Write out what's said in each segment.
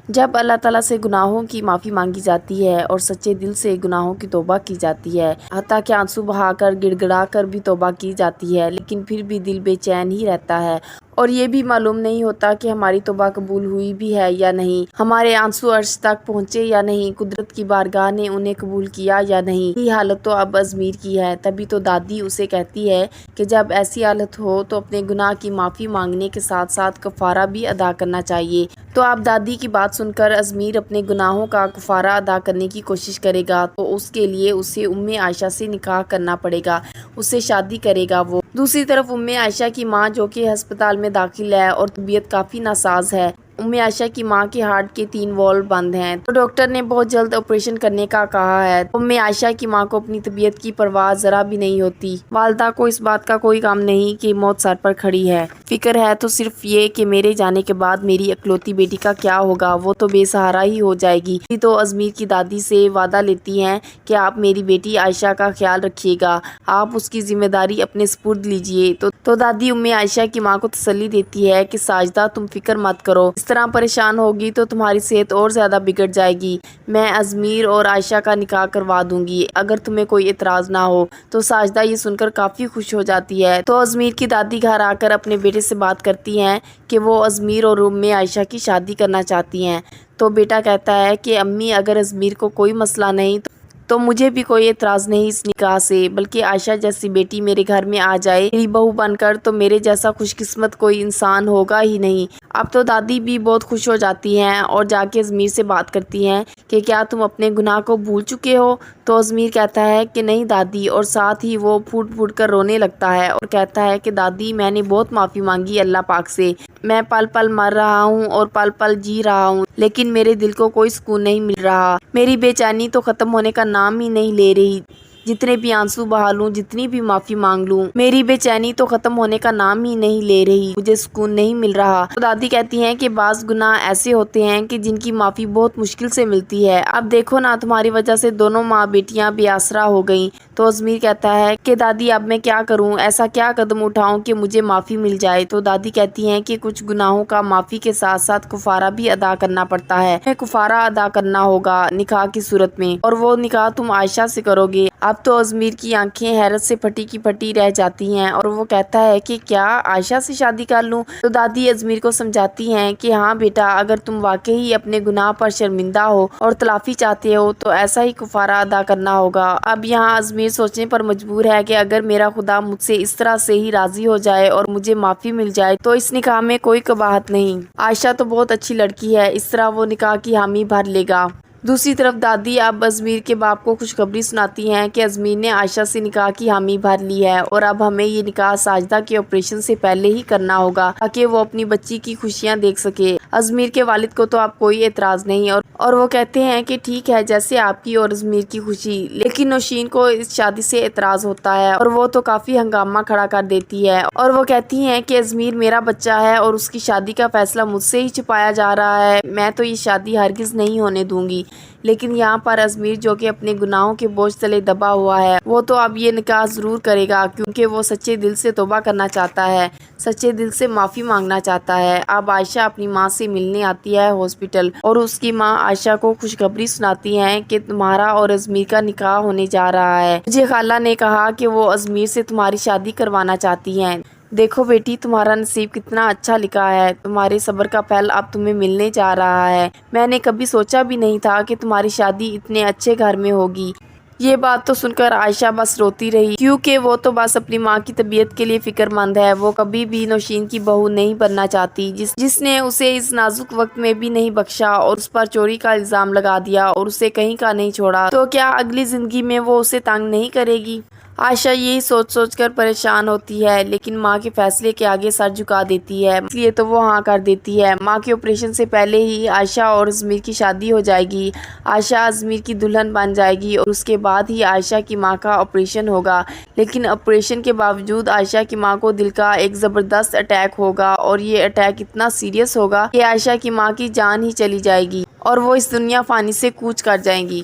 جب اللہ تعالیٰ سے گناہوں کی معافی مانگی جاتی ہے اور سچے دل سے گناہوں کی توبہ کی جاتی ہے، حتیٰ کہ آنسو بہا کر گڑ گڑا کر بھی توبہ کی جاتی ہے، لیکن پھر بھی دل بے چین ہی رہتا ہے اور یہ بھی معلوم نہیں ہوتا کہ ہماری توبہ قبول ہوئی بھی ہے یا نہیں، ہمارے آنسو عرش تک پہنچے یا نہیں، قدرت کی بارگاہ نے انہیں قبول کیا یا نہیں۔ یہ حالت تو اب ازمیر کی ہے۔ تبھی تو دادی اسے کہتی ہے کہ جب ایسی حالت ہو تو اپنے گناہ کی معافی مانگنے کے ساتھ ساتھ کفارہ بھی ادا کرنا چاہیے۔ تو اب دادی کی بات سن کر ازمیر اپنے گناہوں کا کفارہ ادا کرنے کی کوشش کرے گا، تو اس کے لیے اسے عائشہ سے نکاح کرنا پڑے گا، اس سے شادی کرے گا وہ۔ دوسری طرف عائشہ کی ماں جو کہ ہسپتال میں داخل ہے اور طبیعت کافی ناساز ہے، عائشہ کی ماں کے ہارٹ کے 3 والو بند ہیں، تو ڈاکٹر نے بہت جلد آپریشن کرنے کا کہا ہے۔ عائشہ کی ماں کو اپنی طبیعت کی پرواہ ذرا بھی نہیں ہوتی۔ والدہ کو اس بات کا کوئی غم نہیں کہ موت سر پر کھڑی ہے، فکر ہے تو صرف یہ کہ میرے جانے کے بعد میری اکلوتی بیٹی کا کیا ہوگا، وہ تو بے سہارا ہی ہو جائے گی۔ تو ازمیر کی دادی سے وعدہ لیتی ہیں کہ آپ میری بیٹی عائشہ کا خیال رکھیے گا، آپ اس کی ذمہ داری اپنے سپرد لیجیے۔ تو دادی عائشہ کی ماں کو تسلی دیتی ہے کہ ساجدہ تم فکر مت کرو، اس طرح پریشان ہوگی تو تمہاری صحت اور زیادہ بگڑ جائے گی، میں ازمیر اور عائشہ کا نکاح کروا دوں گی اگر تمہیں کوئی اعتراض نہ ہو۔ تو ساجدہ یہ سن کر کافی خوش ہو جاتی ہے۔ تو ازمیر کی دادی گھر آ کر اپنے بیٹے سے بات کرتی ہیں کہ وہ ازمیر اور عائشہ کی شادی کرنا چاہتی ہیں۔ تو بیٹا کہتا ہے کہ امی اگر ازمیر کو کوئی مسئلہ نہیں تو مجھے بھی کوئی اعتراض نہیں اس نکاح سے، بلکہ عائشہ جیسی بیٹی میرے گھر میں آ جائے میری بہو بن کر تو میرے جیسا خوش قسمت کوئی انسان ہوگا ہی نہیں۔ اب تو دادی بھی بہت خوش ہو جاتی ہیں اور جا کے ازمیر سے بات کرتی ہیں کہ کیا تم اپنے گناہ کو بھول چکے ہو؟ تو ازمیر کہتا ہے کہ نہیں دادی، اور ساتھ ہی وہ پھوٹ پھوٹ کر رونے لگتا ہے اور کہتا ہے کہ دادی میں نے بہت معافی مانگی اللہ پاک سے، میں پل پل مر رہا ہوں اور پل پل جی رہا ہوں، لیکن میرے دل کو کوئی سکون نہیں مل رہا، میری بے چینی تو ختم ہونے کا نام ہی نہیں لے رہی، جتنے بھی آنسو بہا لوں، جتنی بھی معافی مانگ لوں، میری بے چینی تو ختم ہونے کا نام ہی نہیں لے رہی، مجھے سکون نہیں مل رہا۔ تو دادی کہتی ہیں کہ بعض گناہ ایسے ہوتے ہیں کہ جن کی معافی بہت مشکل سے ملتی ہے، اب دیکھو نا تمہاری وجہ سے دونوں ماں بیٹیاں بے آسرا ہو گئیں۔ تو ازمیر کہتا ہے کہ دادی اب میں کیا کروں، ایسا کیا قدم اٹھاؤں کہ مجھے معافی مل جائے؟ تو دادی کہتی ہیں کہ کچھ گناہوں کا معافی کے ساتھ ساتھ کفارہ بھی ادا کرنا پڑتا ہے، کفارہ ادا کرنا ہوگا نکاح کی صورت میں، اور وہ نکاح تم عائشہ سے کرو گے۔ اب تو ازمیر کی آنکھیں حیرت سے پھٹی کی پھٹی رہ جاتی ہیں اور وہ کہتا ہے کہ کیا عائشہ سے شادی کر لوں؟ تو دادی ازمیر کو سمجھاتی ہیں کہ ہاں بیٹا، اگر تم واقعی اپنے گناہ پر شرمندہ ہو اور تلافی چاہتے ہو تو ایسا ہی کفارہ ادا کرنا ہوگا۔ اب یہاں ازمیر سوچنے پر مجبور ہے کہ اگر میرا خدا مجھ سے اس طرح سے ہی راضی ہو جائے اور مجھے معافی مل جائے تو اس نکاح میں کوئی قباحت نہیں، عائشہ تو بہت اچھی لڑکی ہے، اس طرح وہ نکاح کی حامی بھر لے گا۔ دوسری طرف دادی اب ازمیر کے باپ کو خوشخبری سناتی ہیں کہ ازمیر نے عائشہ سے نکاح کی حامی بھر لی ہے اور اب ہمیں یہ نکاح ساجدہ کے آپریشن سے پہلے ہی کرنا ہوگا تاکہ وہ اپنی بچی کی خوشیاں دیکھ سکے۔ ازمیر کے والد کو تو اب کوئی اعتراض نہیں اور وہ کہتے ہیں کہ ٹھیک ہے، جیسے آپ کی اور ازمیر کی خوشی، لیکن نوشین کو اس شادی سے اعتراض ہوتا ہے اور وہ تو کافی ہنگامہ کھڑا کر دیتی ہے اور وہ کہتی ہیں کہ ازمیر میرا بچہ ہے اور اس کی شادی کا فیصلہ مجھ سے ہی چھپایا جا رہا ہے، میں تو یہ شادی ہرگز نہیں ہونے دوں گی۔ لیکن یہاں پر ازمیر جو کہ اپنے گناہوں کے بوجھ تلے دبا ہوا ہے، وہ تو اب یہ نکاح ضرور کرے گا کیونکہ وہ سچے دل سے توبہ کرنا چاہتا ہے، سچے دل سے معافی مانگنا چاہتا ہے۔ اب عائشہ اپنی ماں سے ملنے آتی ہے ہاسپٹل اور اس کی ماں عائشہ کو خوشخبری سناتی ہیں کہ تمہارا اور ازمیر کا نکاح ہونے جا رہا ہے، مجھے خالہ نے کہا کہ وہ ازمیر سے تمہاری شادی کروانا چاہتی ہیں، دیکھو بیٹی تمہارا نصیب کتنا اچھا لکھا ہے، تمہارے صبر کا پھل اب تمہیں ملنے جا رہا ہے، میں نے کبھی سوچا بھی نہیں تھا کہ تمہاری شادی اتنے اچھے گھر میں ہوگی۔ یہ بات تو سن کر عائشہ بس روتی رہی کیونکہ وہ تو بس اپنی ماں کی طبیعت کے لیے فکر مند ہے، وہ کبھی بھی نوشین کی بہو نہیں بننا چاہتی جس نے اسے اس نازک وقت میں بھی نہیں بخشا اور اس پر چوری کا الزام لگا دیا اور اسے کہیں کا نہیں چھوڑا، تو کیا اگلی زندگی میں وہ اسے تنگ نہیں کرے گی؟ عائشہ یہی سوچ سوچ کر پریشان ہوتی ہے لیکن ماں کے فیصلے کے آگے سر جھکا دیتی ہے، اس لیے تو وہ ہاں کر دیتی ہے۔ ماں کے آپریشن سے پہلے ہی عائشہ اور ازمیر کی شادی ہو جائے گی، عائشہ ازمیر کی دلہن بن جائے گی اور اس کے بعد ہی عائشہ کی ماں کا آپریشن ہوگا، لیکن آپریشن کے باوجود عائشہ کی ماں کو دل کا ایک زبردست اٹیک ہوگا اور یہ اٹیک اتنا سیریس ہوگا کہ عائشہ کی ماں کی جان ہی چلی جائے گی اور وہ اس دنیا فانی سے کوچ کر جائیں گی۔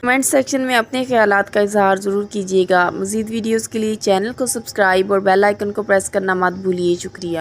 کمنٹ سیکشن میں اپنے خیالات کا اظہار ضرور کیجیے گا۔ مزید ویڈیوز کے لیے چینل کو سبسکرائب اور بیل آئیکن کو پریس کرنا مت بھولیے۔ شکریہ۔